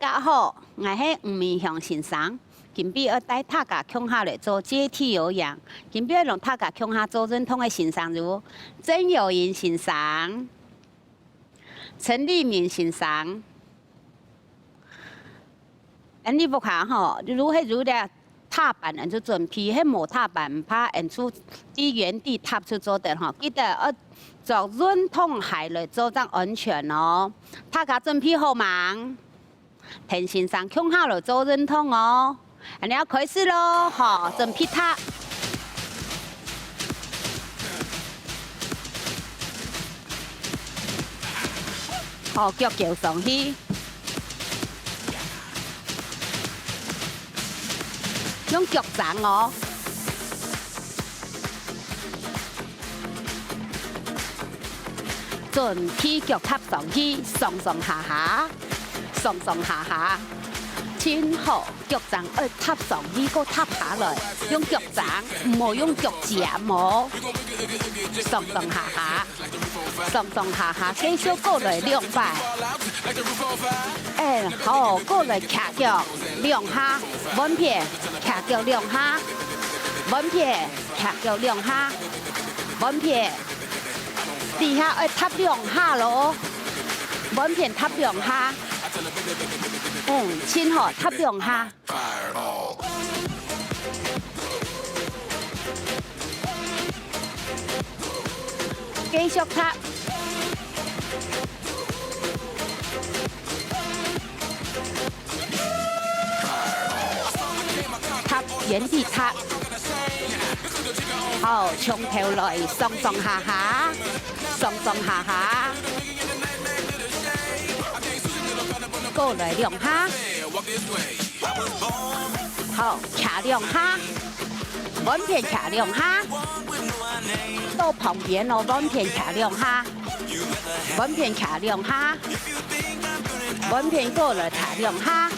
家好，我是吴明祥先生。今比要带大家共下来做接体有氧。今比要让大家共下做认同的先生如曾友银先生、陈立明先生。你不看吼，如了踏板，就准备迄无踏板，怕出伫原地踏出做的吼，记得要做润通下来做才安全哦。大家准备好吗？田先生共下来做润通哦。你要开始咯，吼，准备踏。好，脚桥上去。用脚掌哦，准起脚踏上去，上上下下，上上下下，真好。脚掌要踏上去，个踏下来，用脚掌，唔好用脚尖哦。上上下下，上上下下，继续过来2摆。好，过来卡脚2下，稳片。卡脚2下，稳片，卡脚2下，稳片，底下要踏2下咯，稳片踏2下，真好，踏2下。繼續踏。原地踏，好，從頭來，上上下下，上上下下，過來2下，好，卡2下，穩片卡2下，到旁邊咯，穩片卡2下，穩片卡2下，穩片過來卡2下，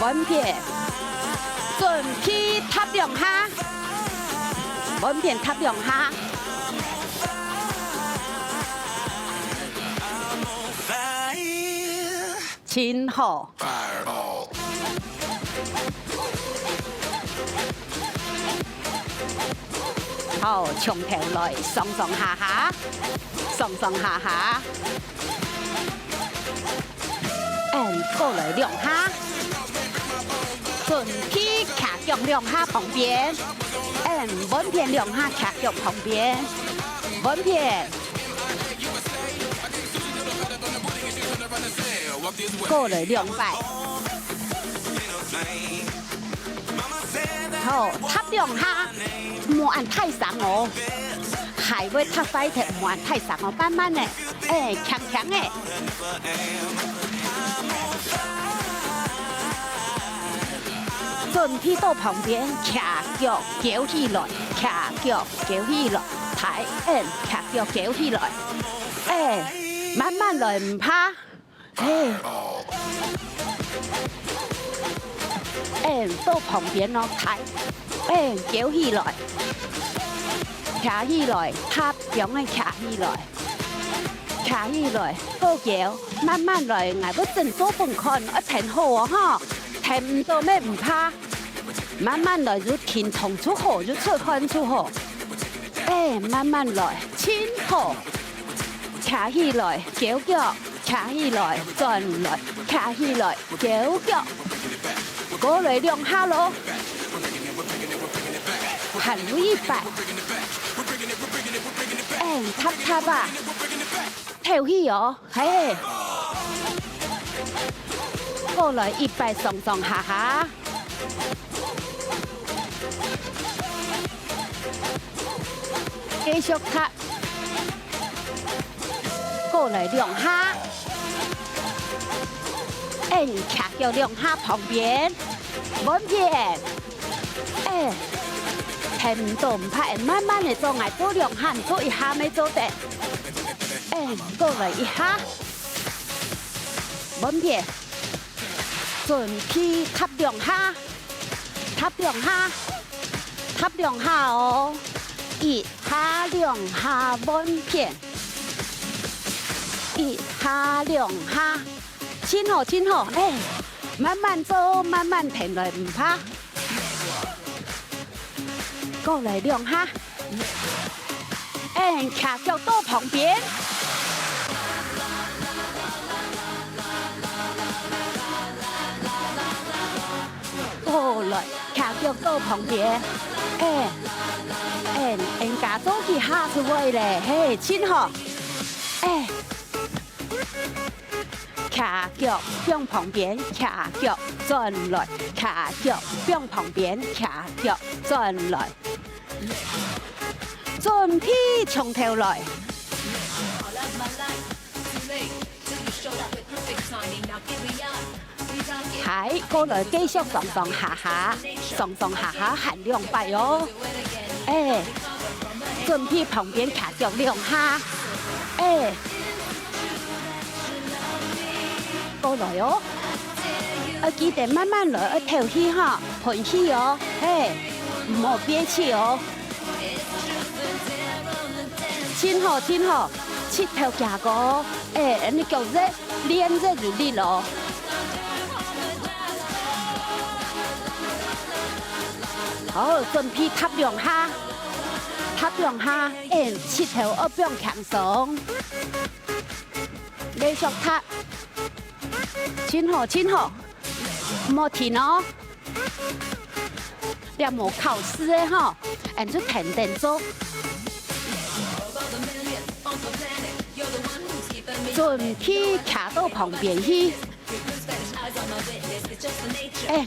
穩片。準備踏2下，穩片踏2下，真好。好，從頭來，上上下下，上上下下，過來2下。準備卡腳2下旁邊，穩片2下卡腳旁邊，穩片，過來2擺，好，踏2下，唔按太長哦，係會踏快啲，唔按太長哦，慢慢嘅，強強嘅。準備到旁邊，卡腳翹起來，卡腳翹起來，抬卡腳翹起來，慢慢來唔怕，到旁邊咯，抬翹起來，卡起來，踏樣嘅卡起來，卡起來，高腳，慢慢來，我要整多半看，一停好啊哈，停唔到咩唔怕。慢慢來，就停從出好，就出看出好。慢慢來，真好。卡起來，腳腳，卡起來，轉來，卡起來，腳腳。過來2下咯。行1擺。踏踏啊，跳起哦，過來1擺上上下下。繼續踏，過來2下，卡腳2下旁邊，穩片，停唔到唔怕，慢慢嚟做，捱多2下，唔做1下咪做得，過來1下，穩片，準備踏2下，踏2下，踏2下哦。1下2下穩片，1下2下，亲好亲好，哎，慢慢走，慢慢停来，唔怕。过来两下，哎，卡脚到旁边。过来，卡腳到旁邊，人家都去下次位咧，嘿，親好，卡腳向旁邊，卡腳轉來，卡腳向旁邊，卡腳轉來，準備從頭來。係過來繼續上上下下，上上下下行兩擺哦。準備旁邊卡腳兩下，過來哦。記得慢慢來，調氣哈，盤氣哦，唔好憋氣哦。親好親好，切頭夾個，你腳熱練熱就練咯。好，準備踏兩下，踏兩下，切頭要不用強鬆，繼續踏，親好親好，唔好停哦。你冇考試嘅嗬，就停定做。準備卡到旁邊去，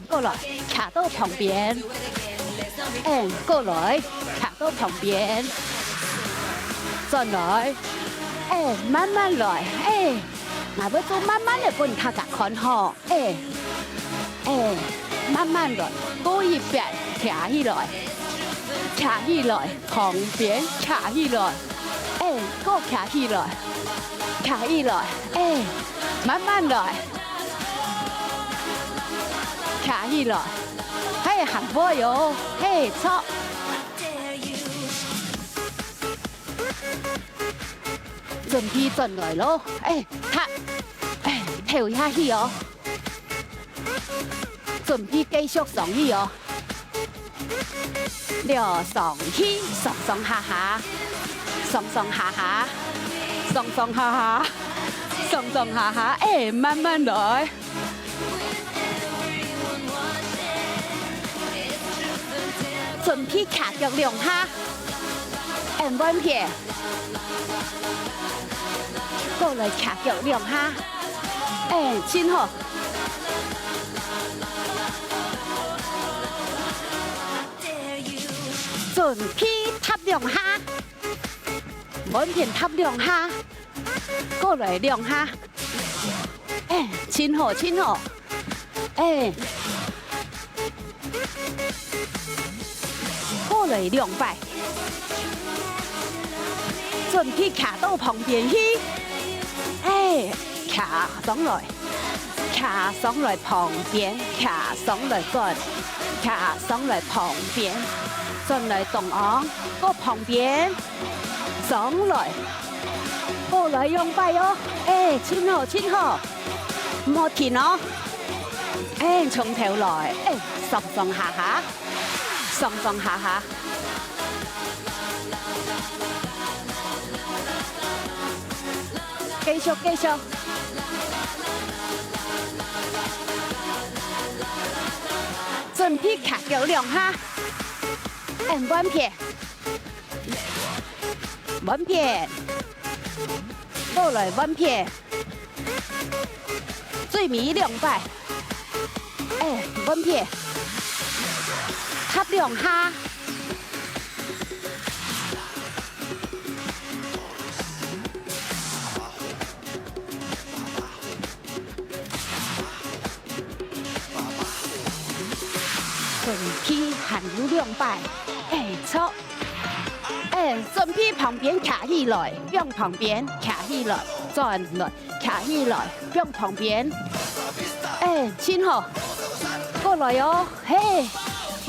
過來卡到旁邊。過來，卡到旁邊，再來，慢慢來，我要做慢慢的幫大家看嗬，慢慢來，多一遍，卡起來，卡起來，旁邊卡起來，過卡起來，卡起來，慢慢來，卡起來。行過喲，錯。準備進來咯，踏，跳下去哦。準備繼續上去哦。了上去，上上下下，上上下下，上上下下，上上下下，慢慢來。準備卡腳兩下，彎撇，過來卡腳兩下，親好，準備踏兩下，彎撇踏兩下，過來兩下，親好親好，過來兩擺，準備卡到旁邊去，卡上來，卡上來旁邊，卡上來轉，卡上來旁邊，轉來東昂，過旁邊，上來，過來兩擺哦，親好親好，唔好停哦，從頭來，上上下下。上上下下，繼續繼續，準備卡腳兩下，彎撇，彎撇，過來彎撇，最尾兩擺，彎撇。踏兩下，準備行路兩擺，錯，準備旁邊卡起來，向旁邊卡起來，轉來卡起來，向旁邊，親好，過來喲，嘿。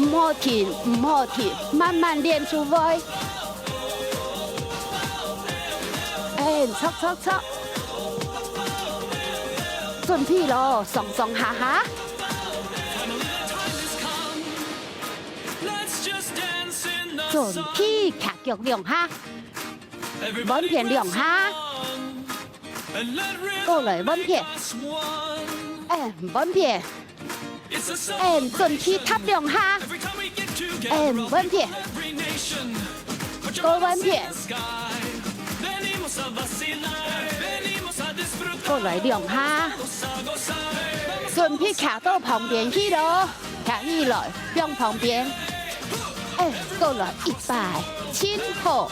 唔好停，唔好停，慢慢練出來。錯，准备咯，上上下下。准备卡脚两下，稳片两下，过来稳片，稳片，准备ทับ两下，稳片，过稳片，过来两下，准备卡到旁边去咯，卡起来向旁边。过来100，亲好，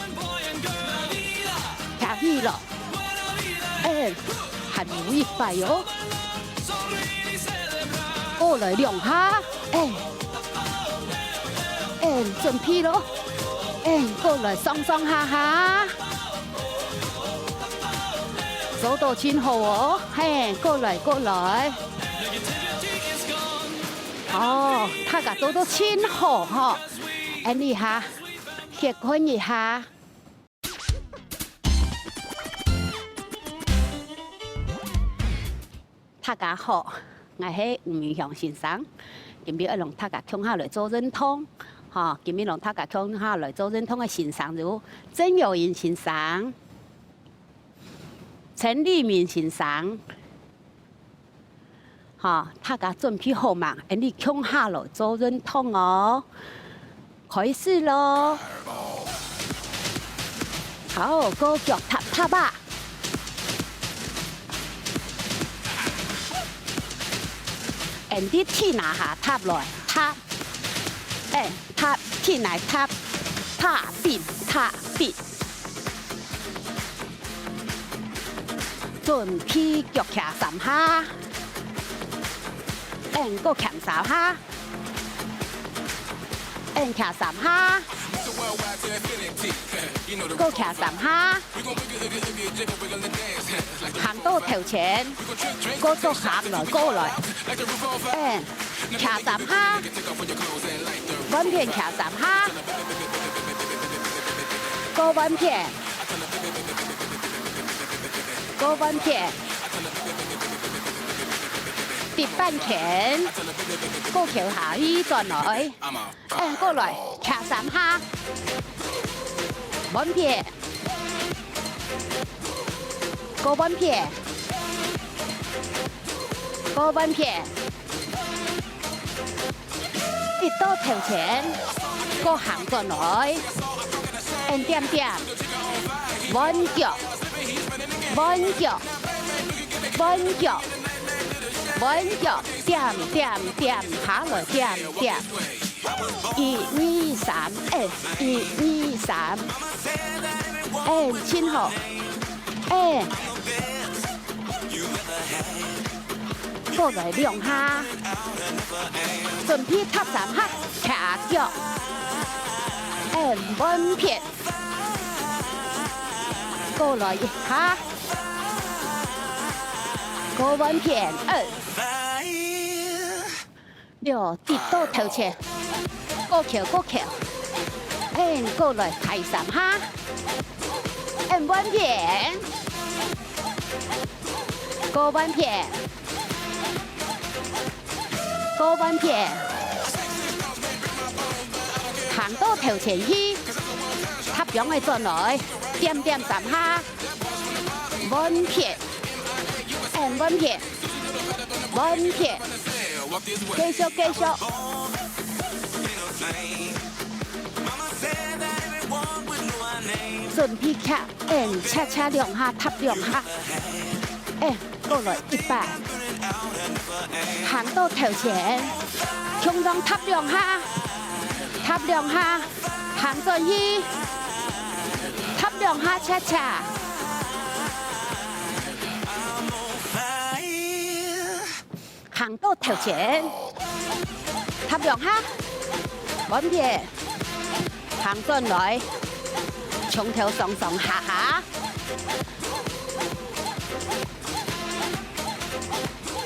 卡起了，还有100哦，过来2下，准备咯，过来上上下下，走到亲好哦，过来过来，哦，他个走到亲好哈。อันนี้ฮะเขียกคนนี้ฮะ大家好，我係吳明祥先生。今日要讓大家聽下來做認同，嚇！今日讓大家聽下來做認同嘅先生有曾友仁先生、陳立明先生，嚇！大家準備好嘛？อันนี้聽下來做認同哦。開始咯！好，個腳踏踏吧。啲天拿下踏來踏，踏天嚟踏，踏邊踏邊。準備腳騎3下，個騎3下。騎3下，個騎3下，行到頭前，個做行來過來，騎3下，穩片騎3下，個穩片，個穩片，跌半拳，個橋下依轉來。過來卡3下，穩片，個穩片，個穩片，跌到頭前，個行過來，點點，穩腳，穩腳，穩腳，穩腳，點點點，下來點點。1、2、3，1、2、3，親好，過來2下，準備踏3下，卡腳，穩片，過來1下，個穩片2，跌到頭前。個橋，過來睇3下，穩片，個穩片，個穩片，行到頭前去，插樣嘅轉來，點點3下，穩片，穩片，穩片，繼續。準備卡，恰2下，踏2下，過來100，行到頭前，向上踏2下，行轉去，踏2下，恰，行到頭前，踏2下，穩片，行轉來。從頭上下，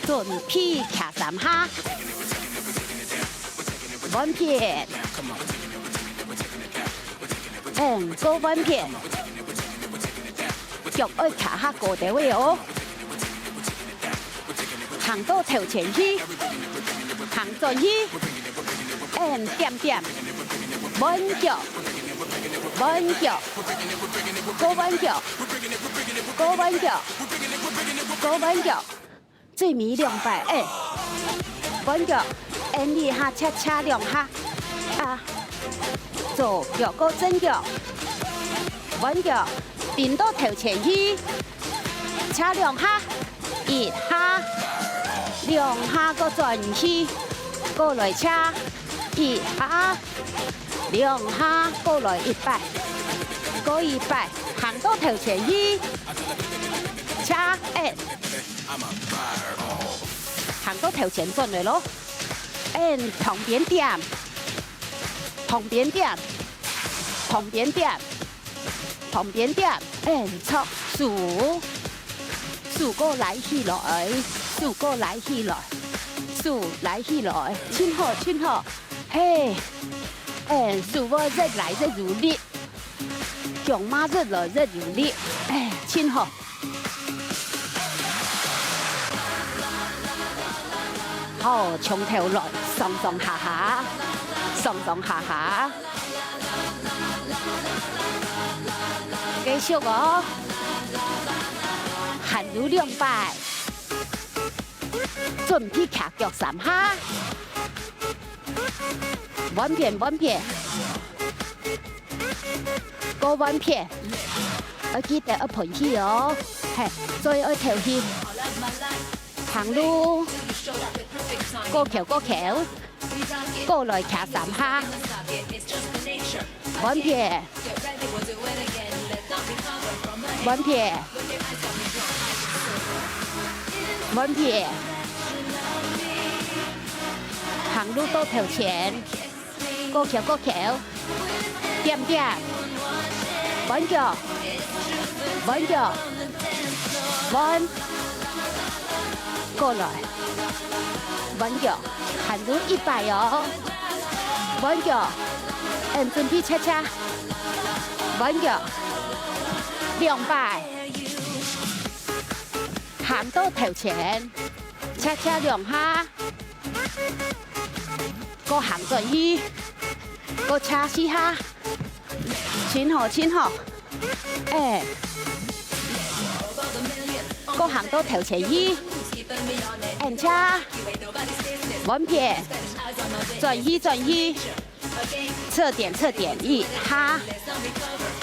準備卡3下，穩片，個穩片，腳愛卡下個地位哦，行到頭前去，行轉去，點點，彎腳，彎腳，高彎腳，高彎腳，高彎腳，最尾2擺，彎腳，2下恰恰2下，左腳高正腳，彎腳，點到頭前去，恰2下，1下。2下個轉去，過來車1下，2下過來1擺，過1擺，行到頭前去，車行到頭前轉嚟咯，旁邊點，旁邊點，旁邊點，旁邊點，錯數過來起來。數過來起來，數來起來，親好親好，嘿，數我日來日如烈，強媽日來日如烈，親好。好，從頭來，上上下下，上上下下，繼續哦，行如2擺。準備卡腳3下，彎片彎片，個彎片，我記得要盤起哦，再要跳起，行路，過橋過橋，過來卡3下，彎片，彎片，彎片。行路到頭前，過橋過橋，點點，彎腳，彎腳，彎，過來，彎腳，行路1擺哦，彎腳，準備恰恰，彎腳，2擺，行到頭前，恰恰2下。個行轉去，個車4下，親好親好，個行到頭前去，車，彎片，轉去轉去，側點側點1下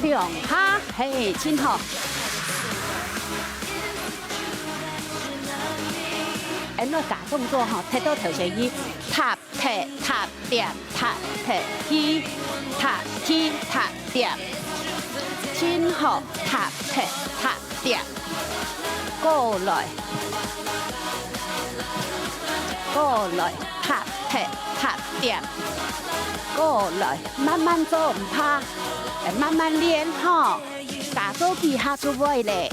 ，2下，嘿，親好。我假動作吼，踢到頭前去，踏踢踏點，踏踢起，踏起踏點，親好踏踢踏點，過來，過來踏踢踏點，過來，慢慢做唔怕，慢慢練吼，假做技巧出位咧，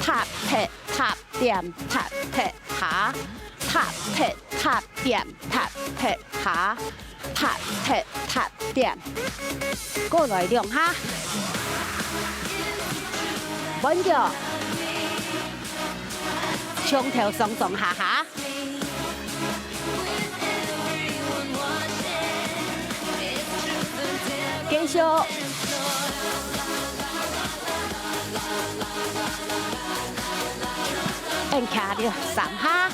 踏踢。踏點踏踢下，踏踢踏點踏踢下，踏踢踏點，過來2下，彎腳，從頭上上下下，繼續。卡了3下，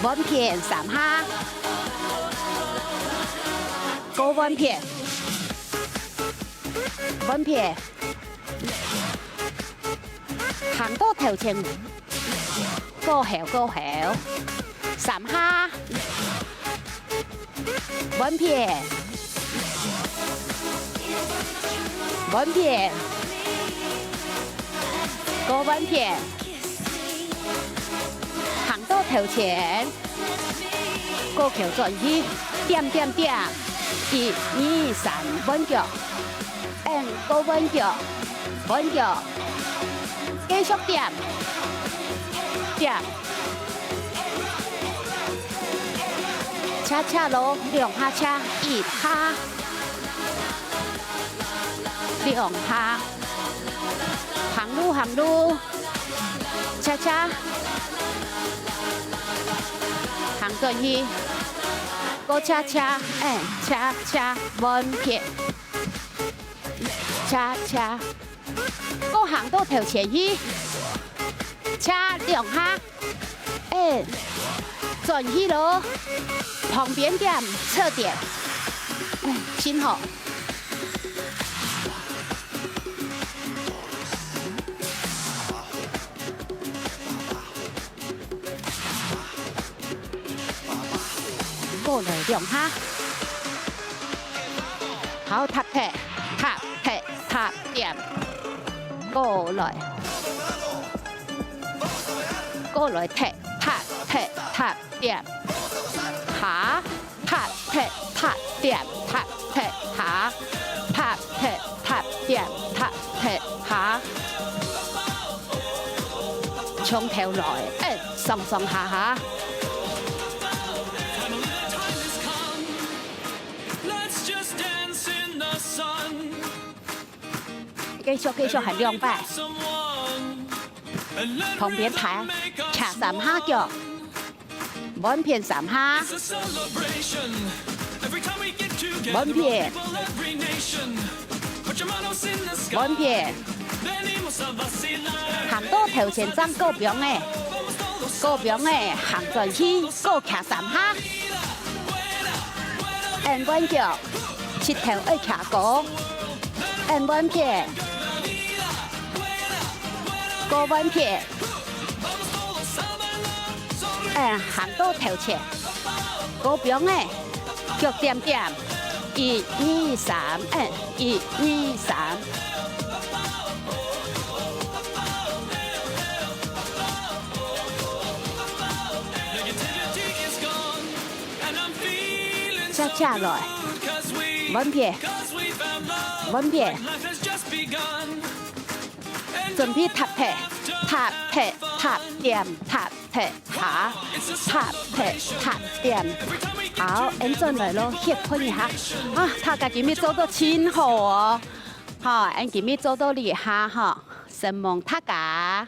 彎片3下，高彎片，彎片，行到頭前，過後3下，彎片，彎片。過彎片，行到頭前，過橋轉去，點點點，1、2、3，彎腳，過彎腳，彎腳，繼續點，點，恰恰咯，2下恰，1下，2下。行路，恰恰，行转去，过恰恰，恰恰，弯撇，恰恰，过行到头前去，恰两下，转去咯，旁边点侧点，心好。过来两下，好踏踢，踏踢踏点，过来，过来踢，踏踢踏點，下，拍踢踏點，踏踢下，拍踢踏點，踏踢下，從頭來，上上下下。繼續係兩擺，旁邊睇，卡3下腳，滿片3下，滿片，滿片，行到頭前爭高標嘅，高標嘅行轉去，高卡3下，滿腳，切頭愛卡高，滿片。過彎撇，行到頭前，過標嘅腳點點，1、2、3，1、2、3。恰恰來，彎撇，彎撇。準備踏踢，踏踢踏點，踏踢下，踏踢踏點。好，轉來咯，協看一下。啊，大家今日做到真好哦！好，今日做到厲害哈，承蒙大家。